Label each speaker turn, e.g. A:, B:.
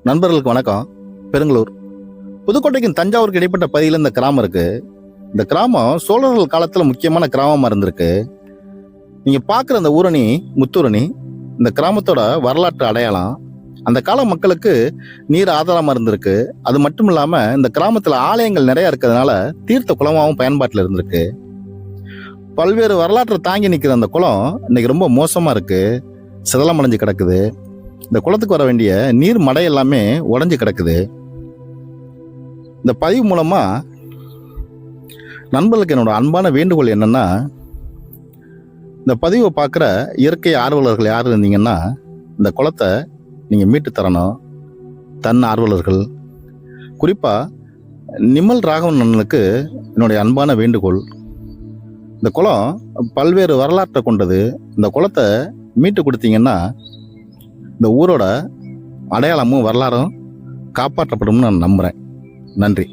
A: நண்பர்களுக்கு வணக்கம். பெருங்களூர் புதுக்கோட்டைக்கும் தஞ்சாவூருக்கு இடைப்பட்ட பகுதியில் இந்த கிராமம் இருக்கு. இந்த கிராமம் சோழர்கள் காலத்துல முக்கியமான கிராமமா இருந்திருக்கு. நீங்க பார்க்குற அந்த ஊரணி முத்தூரணி இந்த கிராமத்தோட வரலாற்று அடையாளம். அந்த கால மக்களுக்கு நீர் ஆதாரமா இருந்திருக்கு. அது மட்டும் இல்லாம இந்த கிராமத்துல ஆலயங்கள் நிறைய இருக்கிறதுனால தீர்த்த குளமாகவும் பயன்பாட்டில் இருந்திருக்கு. பல்வேறு வரலாற்றை தாங்கி நிற்கிற அந்த குளம் இன்னைக்கு ரொம்ப மோசமா இருக்கு, சிதலமடைஞ்சு கிடக்குது. இந்த குளத்துக்கு வர வேண்டிய நீர் மடை எல்லாமே உடைஞ்சு கிடக்குது. இந்த பதிவு மூலமா நண்பர்களுக்கு என்னோட அன்பான வேண்டுகோள் என்னன்னா, இந்த பதிவை பார்க்குற இயற்கை ஆர்வலர்கள் யார் இருந்தீங்கன்னா இந்த குளத்தை நீங்கள் மீட்டு தரணும். தன் ஆர்வலர்கள் குறிப்பாக நிமல் ராகவன் அண்ணனுக்கு என்னுடைய அன்பான வேண்டுகோள். இந்த குளம் பல்வேறு வரலாற்றை கொண்டது. இந்த குளத்தை மீட்டு கொடுத்தீங்கன்னா இந்த ஊரோட அடையாளமும் வரலாறும் காப்பாற்றப்படும்னு நான் நம்புகிறேன். நன்றி.